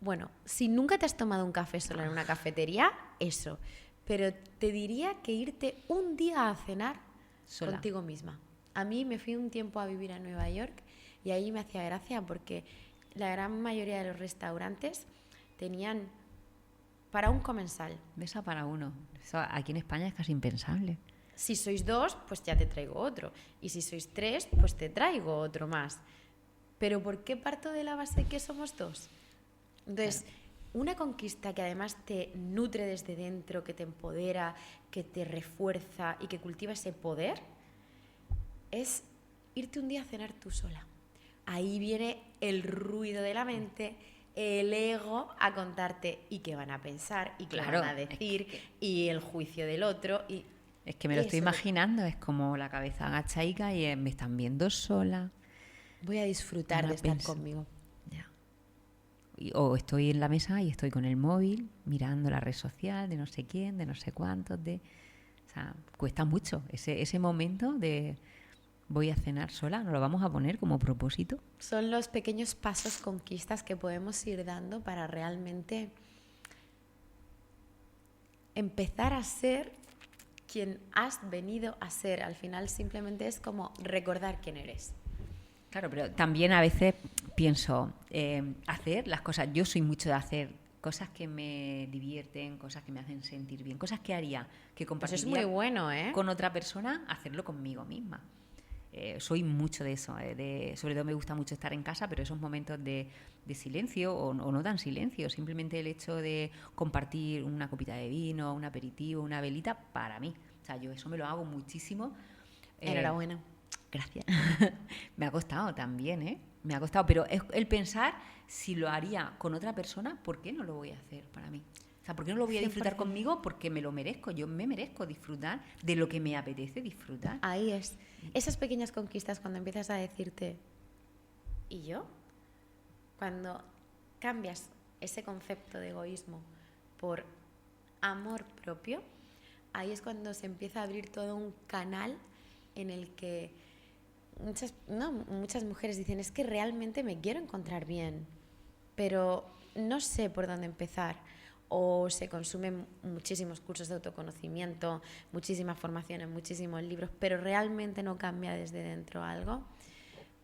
Bueno, si nunca te has tomado un café sola en una cafetería, eso. Pero te diría que irte un día a cenar Sola. Contigo misma. A mí me fui un tiempo a vivir a Nueva York y ahí me hacía gracia porque la gran mayoría de los restaurantes tenían para un comensal. Mesa para uno. Eso aquí en España es casi impensable. Si sois 2, pues ya te traigo otro. Y si sois 3, pues te traigo otro más. Pero ¿por qué parto de la base que somos 2? Entonces, claro, una conquista que además te nutre desde dentro, que te empodera, que te refuerza y que cultiva ese poder, es irte un día a cenar tú sola. Ahí viene el ruido de la mente, el ego a contarte y qué van a pensar y qué claro, van a decir y el juicio del otro. Y es que me lo estoy imaginando, es como la cabeza agachaica y me están viendo sola. Voy a disfrutar de estar conmigo. Ya. O estoy en la mesa y estoy con el móvil mirando la red social de no sé quién, de no sé cuántos, o sea, cuesta mucho ese momento de voy a cenar sola, nos lo vamos a poner como propósito. Son los pequeños pasos, conquistas que podemos ir dando para realmente empezar a ser quien has venido a ser. Al final simplemente es como recordar quién eres. Claro, pero también a veces pienso, hacer las cosas, yo soy mucho de hacer cosas que me divierten, cosas que me hacen sentir bien, cosas que haría, que compartiría pues es muy bueno, con otra persona, hacerlo conmigo misma. Soy mucho de eso, sobre todo me gusta mucho estar en casa, pero esos momentos de silencio o no tan silencio, simplemente el hecho de compartir una copita de vino, un aperitivo, una velita, para mí. O sea, yo eso me lo hago muchísimo. Enhorabuena. Gracias. Me ha costado también, ¿eh? Me ha costado, pero es el pensar si lo haría con otra persona, ¿por qué no lo voy a hacer para mí? O sea, ¿por qué no lo voy a disfrutar 100%. Conmigo? Porque me lo merezco, yo me merezco disfrutar de lo que me apetece disfrutar. Ahí es. Esas pequeñas conquistas cuando empiezas a decirte, ¿y yo? Cuando cambias ese concepto de egoísmo por amor propio, ahí es cuando se empieza a abrir todo un canal en el que muchas mujeres dicen, es que realmente me quiero encontrar bien, pero no sé por dónde empezar. O se consumen muchísimos cursos de autoconocimiento, muchísimas formaciones, muchísimos libros, pero realmente no cambia desde dentro algo,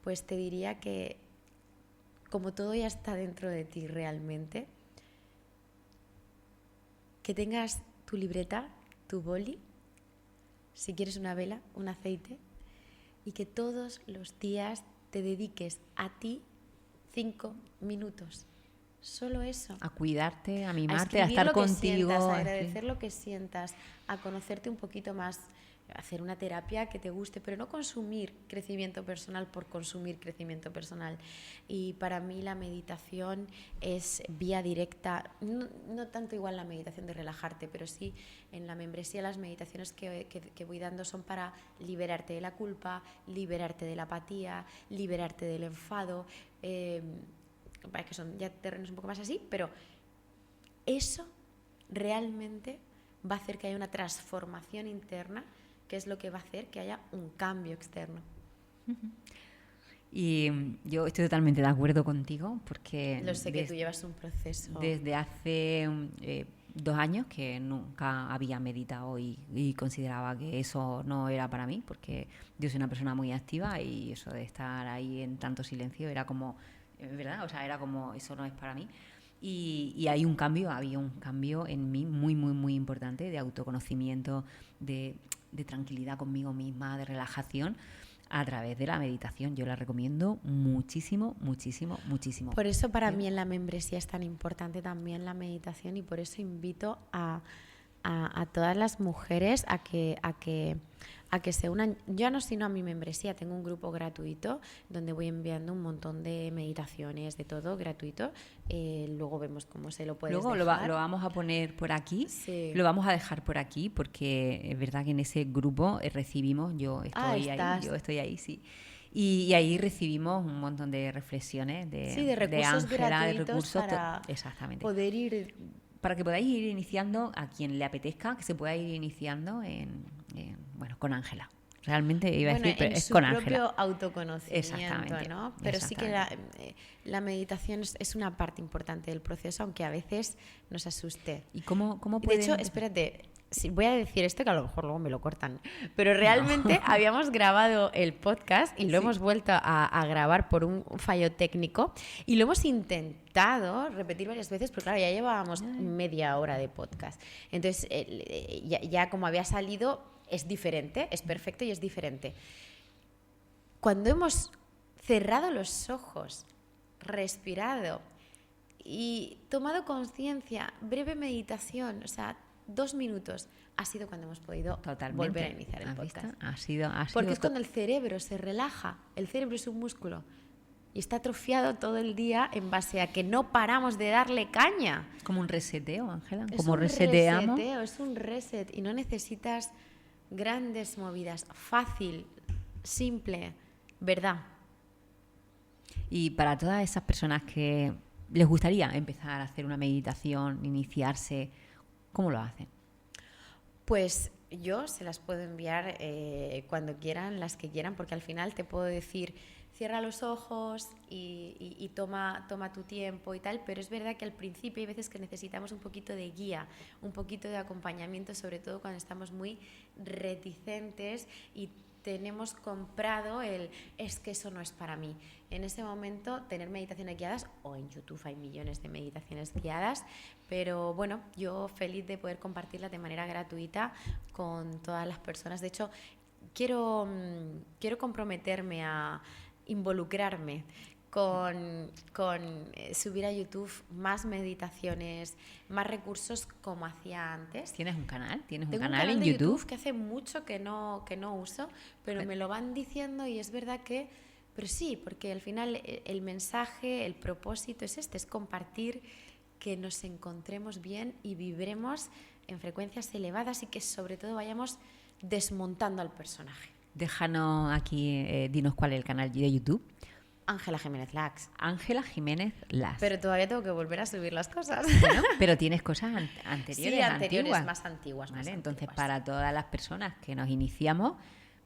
pues te diría que como todo ya está dentro de ti realmente, que tengas tu libreta, tu boli, si quieres una vela, un aceite, y que todos los días te dediques a ti 5 minutos. Solo eso. A cuidarte, a mimarte, a estar contigo. Sientas, a agradecer lo que sientas, a conocerte un poquito más, a hacer una terapia que te guste, pero no consumir crecimiento personal por consumir crecimiento personal. Y para mí la meditación es vía directa, no tanto igual la meditación de relajarte, pero sí en la membresía las meditaciones que voy dando son para liberarte de la culpa, liberarte de la apatía, liberarte del enfado, que son ya terrenos un poco más así, pero eso realmente va a hacer que haya una transformación interna que es lo que va a hacer que haya un cambio externo. Y yo estoy totalmente de acuerdo contigo porque Lo sé que tú llevas un proceso. Desde hace 2 años que nunca había meditado y consideraba que eso no era para mí, porque yo soy una persona muy activa y eso de estar ahí en tanto silencio era como, ¿verdad? O sea, era como, eso no es para mí. Y había un cambio en mí muy, muy, muy importante de autoconocimiento, de tranquilidad conmigo misma, de relajación, a través de la meditación. Yo la recomiendo muchísimo, muchísimo, muchísimo. Por eso para mí en la membresía es tan importante también la meditación y por eso invito a todas las mujeres a que se unan. Yo no sino a mi membresía, tengo un grupo gratuito donde voy enviando un montón de meditaciones, de todo gratuito. Luego vemos cómo se lo puedes dejar. Luego lo vamos a poner por aquí, sí. Lo vamos a dejar por aquí porque es verdad que en ese grupo recibimos, yo estoy ahí, sí. Y ahí recibimos un montón de reflexiones de recursos Ángela, gratuitos de recursos para exactamente. Poder ir... Para que podáis ir iniciando, a quien le apetezca, que se pueda ir iniciando con Ángela. Realmente iba a decir, pero es con Ángela. En su propio autoconocimiento, ¿no? Pero sí que la meditación es una parte importante del proceso, aunque a veces nos asuste. ¿Y cómo pueden...? De hecho, espérate, voy a decir esto que a lo mejor luego me lo cortan, pero realmente habíamos grabado el podcast y lo hemos vuelto a grabar por un fallo técnico y lo hemos intentado repetir varias veces, pero claro, ya llevábamos media hora de podcast. Entonces, ya como había salido, es diferente, es perfecto y es diferente. Cuando hemos cerrado los ojos, respirado y tomado conciencia, breve meditación, o sea, 2 minutos, ha sido cuando hemos podido volver a iniciar el podcast. Porque es cuando el cerebro se relaja. El cerebro es un músculo y está atrofiado todo el día en base a que no paramos de darle caña. Como un reseteo, Ángela. Como reseteamos. Es un reset y no necesitas grandes movidas. Fácil, simple, verdad. Y para todas esas personas que les gustaría empezar a hacer una meditación, iniciarse, ¿cómo lo hacen? Pues yo se las puedo enviar cuando quieran, las que quieran, porque al final te puedo decir, cierra los ojos y toma tu tiempo y tal, pero es verdad que al principio hay veces que necesitamos un poquito de guía, un poquito de acompañamiento, sobre todo cuando estamos muy reticentes y tenemos comprado es que eso no es para mí. En ese momento, tener meditaciones guiadas, o en YouTube hay millones de meditaciones guiadas, pero bueno, yo feliz de poder compartirla de manera gratuita con todas las personas. De hecho, quiero comprometerme a involucrarme con subir a YouTube más meditaciones, más recursos como hacía antes. ¿Tienes un canal? Tengo un canal en YouTube que hace mucho que no uso, pero me lo van diciendo y es verdad que... Pero sí, porque al final el mensaje, el propósito es es compartir, que nos encontremos bien y vibremos en frecuencias elevadas y que sobre todo vayamos desmontando al personaje. Déjanos aquí, dinos cuál es el canal de YouTube. Ángela Jiménez Lax. Ángela Jiménez Lax. Pero todavía tengo que volver a subir las cosas. Bueno, pero tienes cosas anteriores. Sí, anteriores, más antiguas. ¿Vale? Entonces, para todas las personas que nos iniciamos,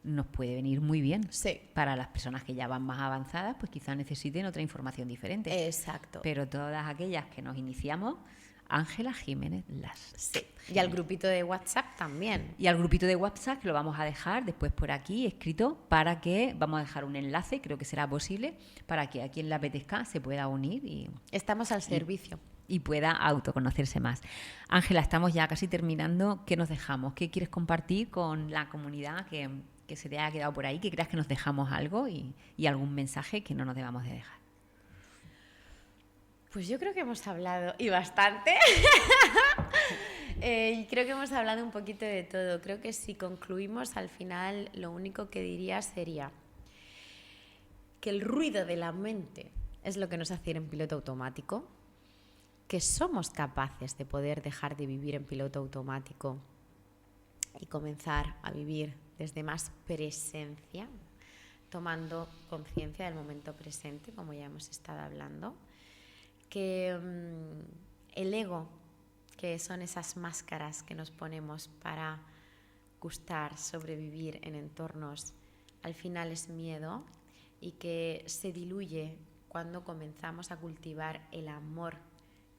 nos puede venir muy bien. Sí. Para las personas que ya van más avanzadas, pues quizás necesiten otra información diferente. Exacto. Pero todas aquellas que nos iniciamos, Ángela Jiménez Lax. Sí. Y al grupito de WhatsApp también. Y al grupito de WhatsApp, que lo vamos a dejar después por aquí escrito, para que vamos a dejar un enlace, creo que será posible, para que a quien le apetezca se pueda unir y estamos al servicio. Y pueda autoconocerse más. Ángela, estamos ya casi terminando. ¿Qué nos dejamos? ¿Qué quieres compartir con la comunidad que se te haya quedado por ahí, que creas que nos dejamos algo y algún mensaje que no nos debamos de dejar? Pues yo creo que hemos hablado, y bastante, creo que hemos hablado un poquito de todo. Creo que si concluimos, al final lo único que diría sería que el ruido de la mente es lo que nos hace ir en piloto automático, que somos capaces de poder dejar de vivir en piloto automático y comenzar a vivir desde más presencia, tomando conciencia del momento presente, como ya hemos estado hablando. Que el ego, que son esas máscaras que nos ponemos para gustar, sobrevivir en entornos, al final es miedo y que se diluye cuando comenzamos a cultivar el amor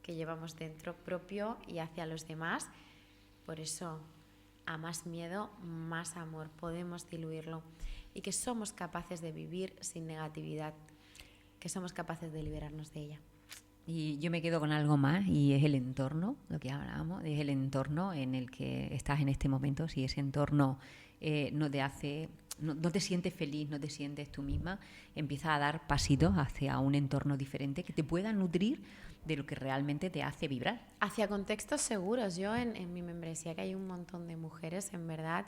que llevamos dentro propio y hacia los demás. Por eso, a más miedo, más amor, podemos diluirlo y que somos capaces de vivir sin negatividad, que somos capaces de liberarnos de ella. Y yo me quedo con algo más y es el entorno, lo que hablábamos, es el entorno en el que estás en este momento. Si ese entorno no te sientes feliz, no te sientes tú misma, empieza a dar pasitos hacia un entorno diferente que te pueda nutrir de lo que realmente te hace vibrar. Hacia contextos seguros. Yo en mi membresía, que hay un montón de mujeres, en verdad,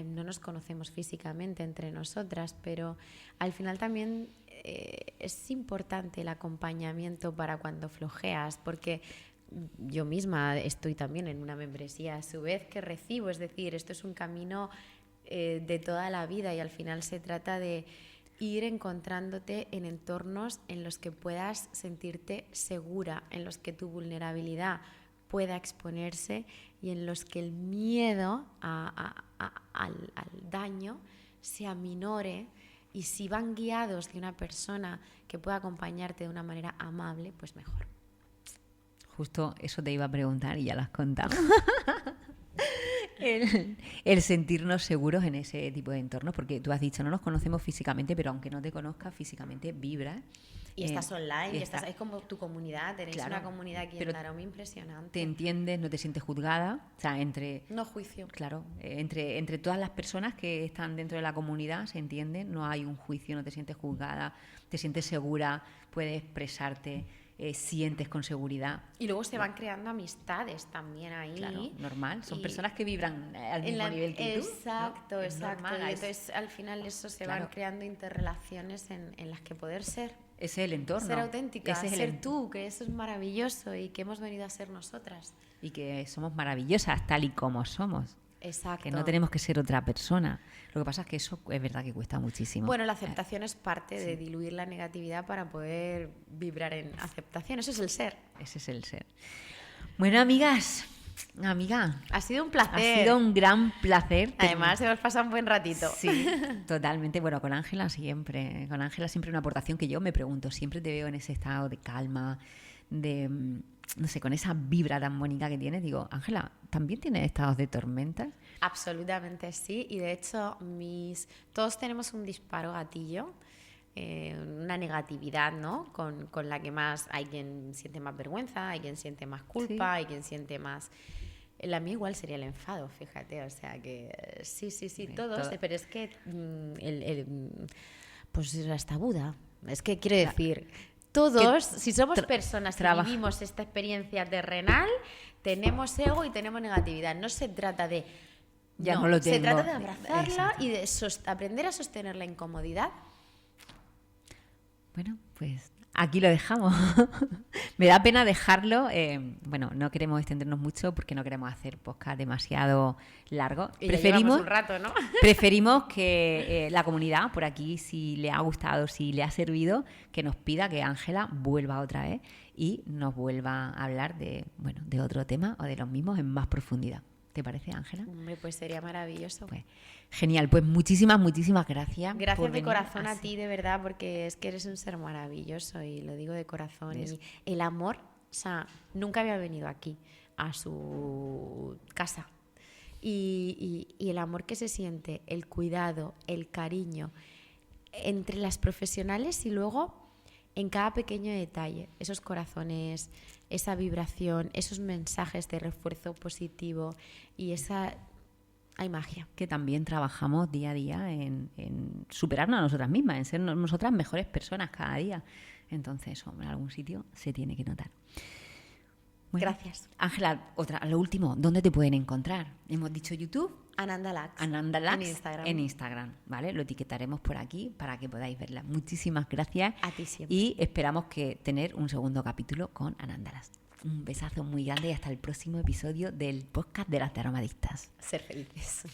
no nos conocemos físicamente entre nosotras, pero al final también es importante el acompañamiento para cuando flojeas, porque yo misma estoy también en una membresía a su vez que recibo, es decir, esto es un camino de toda la vida y al final se trata de ir encontrándote en entornos en los que puedas sentirte segura, en los que tu vulnerabilidad pueda exponerse y en los que el miedo al daño se aminore, y si van guiados de una persona que pueda acompañarte de una manera amable, pues mejor. Justo eso te iba a preguntar y ya lo has contado. El sentirnos seguros en ese tipo de entornos, porque tú has dicho, no nos conocemos físicamente, pero aunque no te conozcas físicamente, vibras. Y estás online, es como tu comunidad, tenéis una comunidad aquí en Daromi impresionante. Te entiendes, no te sientes juzgada, o sea, no juicio. Claro, entre todas las personas que están dentro de la comunidad se entienden, no hay un juicio, no te sientes juzgada, te sientes segura, puedes expresarte, sientes con seguridad. Y luego se van creando amistades también ahí. Claro, normal, son personas que vibran al mismo nivel que tú. Exacto, ¿no? exacto. Normal, y entonces al final eso se claro. van creando interrelaciones en las que poder ser. Ese es el entorno. Ser auténtica, ser tú, que eso es maravilloso y que hemos venido a ser nosotras. Y que somos maravillosas tal y como somos. Exacto. Que no tenemos que ser otra persona. Lo que pasa es que eso es verdad que cuesta muchísimo. Bueno, la aceptación es parte de diluir la negatividad para poder vibrar en aceptación. Eso es el ser. Ese es el ser. Bueno, amigas, ha sido un placer. Ha sido un gran placer. Además, hemos pasado un buen ratito. Sí, totalmente. Bueno, con Ángela siempre una aportación que yo me pregunto, siempre te veo en ese estado de calma, de, no sé, con esa vibra tan bonita que tienes. Digo, Ángela, ¿también tienes estados de tormenta? Absolutamente sí. Y de hecho, todos tenemos un disparo gatillo. Una negatividad, ¿no? Con la que más hay quien siente más vergüenza, hay quien siente más culpa, hay quien siente más... La mía igual sería el enfado, fíjate, o sea que sí, todos, pero es que pues hasta Buda, es que quiero decir, todos, si somos personas que vivimos esta experiencia terrenal, tenemos ego y tenemos negatividad, no se trata de... no lo tengo. Se trata de abrazarla y de aprender a sostener la incomodidad. Bueno, pues aquí lo dejamos. Me da pena dejarlo. Bueno, no queremos extendernos mucho porque no queremos hacer podcast demasiado largo. Preferimos un rato, ¿no? Preferimos que la comunidad, por aquí, si le ha gustado, si le ha servido, que nos pida que Ángela vuelva otra vez y nos vuelva a hablar de otro tema o de los mismos en más profundidad. ¿Te parece, Ángela? Hombre, pues sería maravilloso. Pues, genial, pues muchísimas gracias. Gracias de corazón a ti, de verdad, porque es que eres un ser maravilloso y lo digo de corazón. Y el amor, o sea, nunca había venido aquí, a su casa. Y el amor que se siente, el cuidado, el cariño, entre las profesionales y luego en cada pequeño detalle, esos corazones, esa vibración, esos mensajes de refuerzo positivo y hay magia. Que también trabajamos día a día en superarnos a nosotras mismas, en ser nosotras mejores personas cada día. Entonces, en algún sitio se tiene que notar. Bueno, gracias. Ángela, lo último, ¿dónde te pueden encontrar? Hemos dicho YouTube. Ananda Lax. En Instagram, ¿vale? Lo etiquetaremos por aquí para que podáis verla. Muchísimas gracias. A ti siempre. Y esperamos tener un segundo capítulo con Ananda Lax. Un besazo muy grande y hasta el próximo episodio del podcast de las Daromadictas. Ser felices.